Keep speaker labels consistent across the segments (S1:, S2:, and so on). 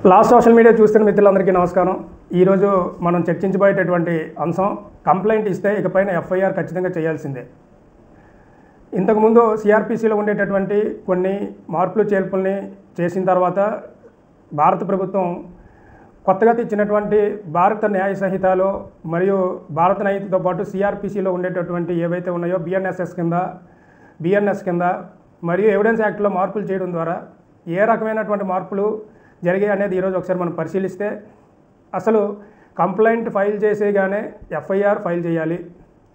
S1: Last social media చూస్తున్న మిత్రులందరికీ నమస్కారం. ఈరోజు మనం చర్చించబోయేటటువంటి అంశం కంప్లైంట్ ఇస్తే ఇకపైన ఎఫ్ఐఆర్ ఖచ్చితంగా చేయాల్సిందే. ఇంతకుముందు సిఆర్పిసిలో ఉండేటటువంటి కొన్ని మార్పులు చేర్పుల్ని చేసిన తర్వాత భారత ప్రభుత్వం కొత్తగా తెచ్చినటువంటి భారత న్యాయ సంహితలో మరియు భారత న్యాయతో పాటు సిఆర్పిసిలో ఉండేటటువంటి ఏవైతే ఉన్నాయో బిఎన్ఎస్ కింద మరియు ఎవిడెన్స్ యాక్ట్లో మార్పులు చేయడం ద్వారా ఏ రకమైనటువంటి మార్పులు జరిగాయి అనేది ఈరోజు ఒకసారి మనం పరిశీలిస్తే, అసలు కంప్లైంట్ ఫైల్ చేసేగానే ఎఫ్ఐఆర్ ఫైల్ చేయాలి.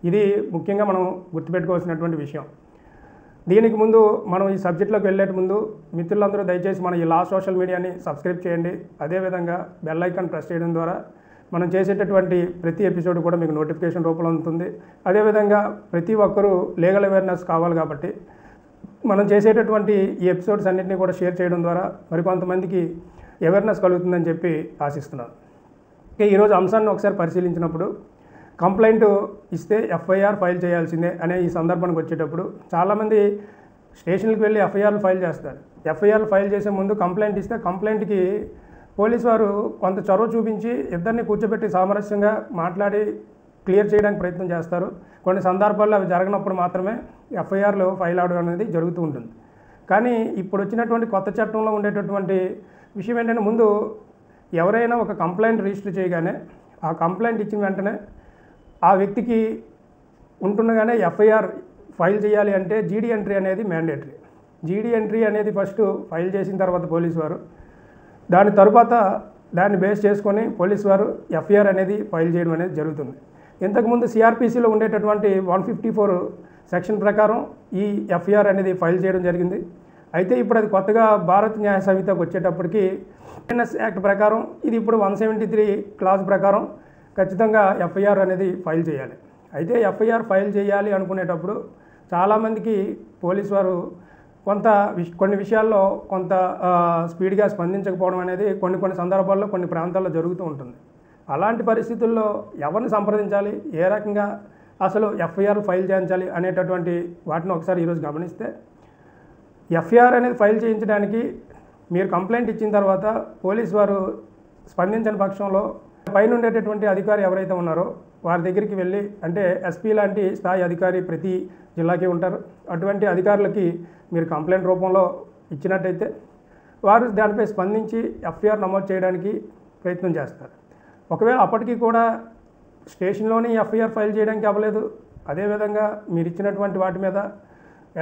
S1: ఇది ముఖ్యంగా మనం గుర్తుపెట్టుకోవాల్సినటువంటి విషయం. దీనికి ముందు మనం ఈ సబ్జెక్ట్లోకి వెళ్ళే ముందు మిత్రులందరూ దయచేసి మన ఈ లాస్ట్ సోషల్ మీడియాని సబ్స్క్రైబ్ చేయండి. అదేవిధంగా బెల్ ఐకాన్ ప్రెస్ చేయడం ద్వారా మనం చేసేటటువంటి ప్రతి ఎపిసోడ్ కూడా మీకు నోటిఫికేషన్ రూపంలో ఉంటుంది. అదేవిధంగా ప్రతి ఒక్కరూ లీగల్ అవేర్నెస్ కావాలి కాబట్టి మనం చేసేటటువంటి ఈ ఎపిసోడ్స్ అన్నింటినీ కూడా షేర్ చేయడం ద్వారా మరికొంతమందికి అవేర్నెస్ కలుగుతుందని చెప్పి ఆశిస్తున్నాను. ఈరోజు అంశాన్ని ఒకసారి పరిశీలించినప్పుడు కంప్లైంట్ ఇస్తే ఎఫ్ఐఆర్ ఫైల్ చేయాల్సిందే అనే ఈ సందర్భానికి వచ్చేటప్పుడు చాలామంది స్టేషన్కి వెళ్ళి ఎఫ్ఐఆర్లు ఫైల్ చేస్తారు. ఎఫ్ఐఆర్లు ఫైల్ చేసే ముందు కంప్లైంట్ ఇస్తే కంప్లైంట్కి పోలీసు వారు కొంత చొరవ చూపించి ఇద్దరిని కూర్చోబెట్టి సామరస్యంగా మాట్లాడి క్లియర్ చేయడానికి ప్రయత్నం చేస్తారు. కొన్ని సందర్భాల్లో అవి జరగనప్పుడు మాత్రమే ఎఫ్ఐఆర్లు ఫైల్ అవడం అనేది జరుగుతూ ఉంటుంది. కానీ ఇప్పుడు వచ్చినటువంటి కొత్త చట్టంలో ఉండేటటువంటి విషయం ఏంటంటే, ముందు ఎవరైనా ఒక కంప్లైంట్ రిజిస్టర్ చేయగానే ఆ కంప్లైంట్ ఇచ్చిన వెంటనే ఆ వ్యక్తికి ఉంటుండగానే ఎఫ్ఐఆర్ ఫైల్ చేయాలి అంటే జీడీ ఎంట్రీ అనేది మ్యాండేటరీ. జీడీ ఎంట్రీ అనేది ఫస్ట్ ఫైల్ చేసిన తర్వాత పోలీసు వారు దాని తరువాత దాన్ని బేస్ చేసుకొని పోలీసు వారు ఎఫ్ఐఆర్ అనేది ఫైల్ చేయడం అనేది జరుగుతుంది. ఇంతకుముందు సిఆర్పిసిలో ఉండేటటువంటి 154 సెక్షన్ ప్రకారం ఈ ఎఫ్ఐఆర్ అనేది ఫైల్ చేయడం జరిగింది. అయితే ఇప్పుడు అది కొత్తగా భారత న్యాయ సంహితకు వచ్చేటప్పటికి బిఎన్ఎస్ యాక్ట్ ప్రకారం ఇది ఇప్పుడు 173 క్లాజ్ ప్రకారం ఖచ్చితంగా ఎఫ్ఐఆర్ అనేది ఫైల్ చేయాలి. అయితే ఎఫ్ఐఆర్ ఫైల్ చేయాలి అనుకునేటప్పుడు చాలామందికి పోలీసు వారు కొన్ని విషయాల్లో కొంత స్పీడ్గా స్పందించకపోవడం అనేది కొన్ని సందర్భాల్లో కొన్ని ప్రాంతాల్లో జరుగుతూ ఉంటుంది. అలాంటి పరిస్థితుల్లో ఎవరిని సంప్రదించాలి, ఏ రకంగా అసలు ఎఫ్ఐఆర్ ఫైల్ చేయించాలి అనేటటువంటి వాటిని ఒకసారి ఈరోజు గమనిస్తే, ఎఫ్ఐఆర్ అనేది ఫైల్ చేయించడానికి మీరు కంప్లైంట్ ఇచ్చిన తర్వాత పోలీసు వారు స్పందించని పక్షంలో పైన ఉండేటటువంటి అధికారి ఎవరైతే ఉన్నారో వారి దగ్గరికి వెళ్ళి, అంటే ఎస్పీ లాంటి స్థాయి అధికారి ప్రతి జిల్లాకి ఉంటారు, అటువంటి అధికారులకి మీరు కంప్లైంట్ రూపంలో ఇచ్చినట్టయితే వారు దానిపై స్పందించి ఎఫ్ఐఆర్ నమోదు చేయడానికి ప్రయత్నం చేస్తారు. ఒకవేళ అప్పటికి కూడా స్టేషన్లోని ఎఫ్ఐఆర్ ఫైల్ చేయడానికి అవ్వలేదు, అదేవిధంగా మీరు ఇచ్చినటువంటి వాటి మీద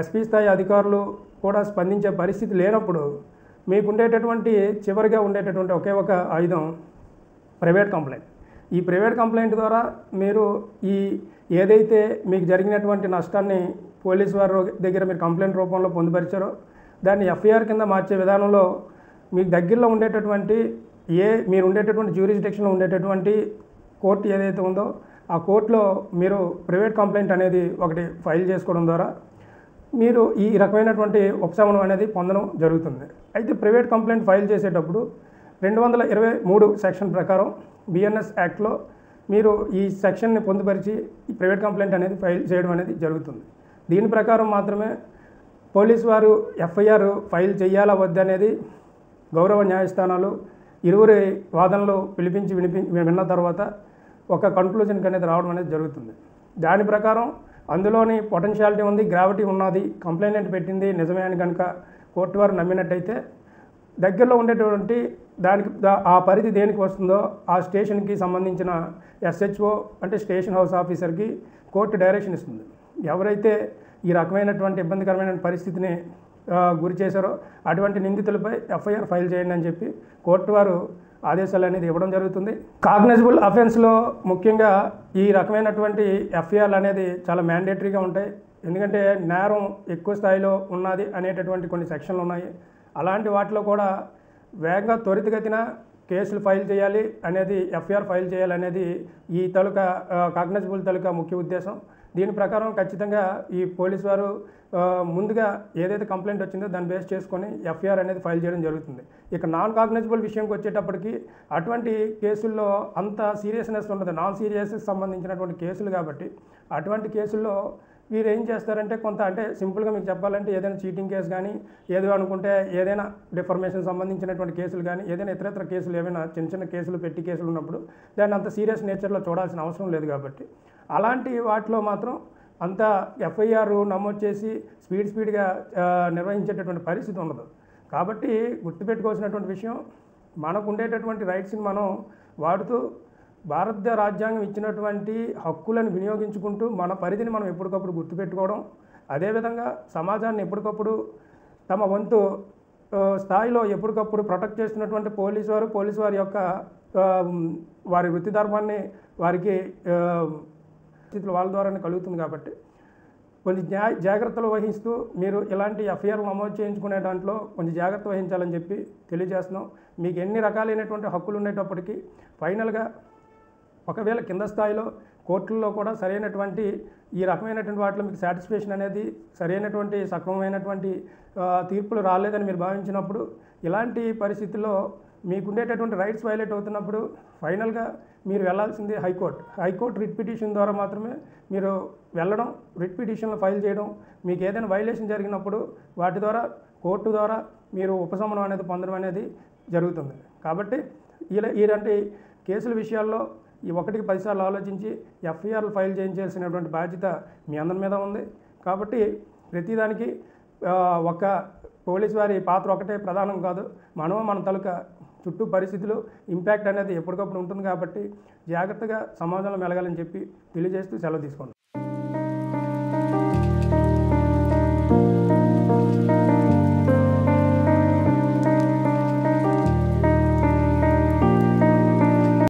S1: ఎస్పీ స్థాయి అధికారులు కూడా స్పందించే పరిస్థితి లేనప్పుడు మీకు ఉండేటటువంటి చివరిగా ఉండేటటువంటి ఒకే ఒక ఆయుధం ప్రైవేట్ కంప్లైంట్. ఈ ప్రైవేట్ కంప్లైంట్ ద్వారా మీరు ఏదైతే మీకు జరిగినటువంటి నష్టాన్ని పోలీసు వారి దగ్గర మీరు కంప్లైంట్ రూపంలో పొందుపరిచారో దాన్ని ఎఫ్ఐఆర్ కింద మార్చే విధానంలో మీకు దగ్గరలో ఉండేటటువంటి మీరు ఉండేటటువంటి జ్యూరిస్డిక్షన్లో ఉండేటటువంటి కోర్టు ఏదైతే ఉందో ఆ కోర్టులో మీరు ప్రైవేట్ కంప్లైంట్ అనేది ఒకటి ఫైల్ చేసుకోవడం ద్వారా మీరు ఈ రకమైనటువంటి ఉపశమనం అనేది పొందడం జరుగుతుంది. అయితే ప్రైవేట్ కంప్లైంట్ ఫైల్ చేసేటప్పుడు 223 సెక్షన్ ప్రకారం బిఎన్ఎస్ యాక్ట్లో మీరు ఈ సెక్షన్ని పొందుపరిచి ఈ ప్రైవేట్ కంప్లైంట్ అనేది ఫైల్ చేయడం అనేది జరుగుతుంది. దీని ప్రకారం మాత్రమే పోలీసు వారు ఎఫ్ఐఆర్ ఫైల్ చేయాలా వద్దనేది గౌరవ న్యాయస్థానాలు ఇరువురి వాదనలు పిలిపించి విన్న తర్వాత ఒక కన్క్లూజన్కి అనేది రావడం అనేది జరుగుతుంది. దాని ప్రకారం అందులోని పొటెన్షియాలిటీ ఉంది, గ్రావిటీ ఉన్నది, కంప్లైంట్ పెట్టింది నిజమే అని కనుక కోర్టు వారు నమ్మినట్టయితే దగ్గరలో ఉండేటువంటి దానికి ఆ పరిధి దేనికి వస్తుందో ఆ స్టేషన్కి సంబంధించిన ఎస్హెచ్ఓ అంటే స్టేషన్ హౌస్ ఆఫీసర్కి కోర్టు డైరెక్షన్ ఇస్తుంది. ఎవరైతే ఈ రకమైనటువంటి ఇబ్బందికరమైన పరిస్థితిని గురి చేశారో అటువంటి నిందితులపై ఎఫ్ఐఆర్ ఫైల్ చేయండి అని చెప్పి కోర్టు వారు ఆదేశాలు అనేది ఇవ్వడం జరుగుతుంది. కాగ్నైజబుల్ అఫెన్స్లో ముఖ్యంగా ఈ రకమైనటువంటి ఎఫ్ఐఆర్లు అనేది చాలా మ్యాండేటరీగా ఉంటాయి. ఎందుకంటే నేరం ఎక్కువ స్థాయిలో ఉన్నది అనేటటువంటి కొన్ని సెక్షన్లు ఉన్నాయి. అలాంటి వాటిలో కూడా వేగంగా త్వరితగతిన కేసులు ఫైల్ చేయాలి అనేది, ఎఫ్ఐఆర్ ఫైల్ చేయాలనేది ఈ కాగ్నైజబుల్ ముఖ్య ఉద్దేశం. దీని ప్రకారం ఖచ్చితంగా ఈ పోలీసు వారు ముందుగా ఏదైతే కంప్లైంట్ వచ్చిందో దాన్ని బేస్ చేసుకొని ఎఫ్ఐఆర్ అనేది ఫైల్ చేయడం జరుగుతుంది. ఇక నాన్ కాగ్నైజబుల్ విషయంకి వచ్చేటప్పటికి అటువంటి కేసుల్లో అంత సీరియస్నెస్ ఉండదు. నాన్ సీరియస్కి సంబంధించినటువంటి కేసులు కాబట్టి అటువంటి కేసుల్లో వీరు ఏం చేస్తారంటే కొంత అంటే సింపుల్గా మీకు చెప్పాలంటే ఏదైనా చీటింగ్ కేసు కానీ ఏదో అనుకుంటే ఏదైనా డిఫర్మేషన్ సంబంధించినటువంటి కేసులు కానీ ఏదైనా ఇతరత్ర కేసులు ఏమైనా చిన్న చిన్న కేసులు పెట్టి కేసులు ఉన్నప్పుడు దాన్ని అంత సీరియస్ నేచర్లో చూడాల్సిన అవసరం లేదు కాబట్టి అలాంటి వాటిలో మాత్రం అంత ఎఫ్ఐఆర్ నమోదు చేసి స్పీడ్గా నిర్వహించేటటువంటి పరిస్థితి ఉండదు. కాబట్టి గుర్తుపెట్టుకోవాల్సినటువంటి విషయం మనకు ఉండేటటువంటి రైట్స్ని మనం వాడుతూ భారత రాజ్యాంగం ఇచ్చినటువంటి హక్కులను వినియోగించుకుంటూ మన పరిధిని మనం ఎప్పటికప్పుడు గుర్తుపెట్టుకోవడం, అదేవిధంగా సమాజాన్ని ఎప్పటికప్పుడు తమ వంతు స్థాయిలో ఎప్పటికప్పుడు ప్రొటెక్ట్ చేస్తున్నటువంటి పోలీసు వారి యొక్క వారి వృత్తి ధర్మాన్ని వారికి స్థితిలో వాళ్ళ ద్వారానే కలుగుతుంది. కాబట్టి కొన్ని జాగ్రత్తలు వహిస్తూ మీరు ఇలాంటి ఎఫ్ఐఆర్లు నమోదు చేయించుకునే దాంట్లో కొంచెం జాగ్రత్త వహించాలని చెప్పి తెలియజేస్తున్నాం. మీకు ఎన్ని రకాలైనటువంటి హక్కులు ఉండేటప్పటికీ ఫైనల్గా ఒకవేళ కింద స్థాయిలో కోర్టుల్లో కూడా సరైనటువంటి ఈ రకమైనటువంటి వాటిలో మీకు సాటిస్ఫాక్షన్ అనేది సరైనటువంటి సక్రమమైనటువంటి తీర్పులు రాలేదని మీరు భావించినప్పుడు ఇలాంటి పరిస్థితుల్లో మీకుండేటటువంటి రైట్స్ వైలేట్ అవుతున్నప్పుడు ఫైనల్గా మీరు వెళ్ళాల్సింది హైకోర్టు రిట్ పిటిషన్ ద్వారా మాత్రమే మీరు వెళ్ళడం, రిట్ పిటిషన్లో ఫైల్ చేయడం, మీకు ఏదైనా వైలేషన్ జరిగినప్పుడు వాటి ద్వారా కోర్టు ద్వారా మీరు ఉపశమనం అనేది పొందడం అనేది జరుగుతుంది. కాబట్టి ఇలాంటి కేసుల విషయాల్లో ఈ 1కి 10 సార్లు ఆలోచించి ఎఫ్ఐఆర్లు ఫైల్ చేయించాల్సినటువంటి బాధ్యత మీ అందరి మీద ఉంది. కాబట్టి ప్రతిదానికి ఒక పోలీసు వారి పాత్ర ఒకటే ప్రధానం కాదు, మన తాలూకా చుట్టూ పరిస్థితులు ఇంపాక్ట్ అనేది ఎప్పటికప్పుడు ఉంటుంది. కాబట్టి జాగ్రత్తగా సమాజంలో మెలగాలని చెప్పి తెలియజేస్తూ సెలవు తీసుకుంటాం.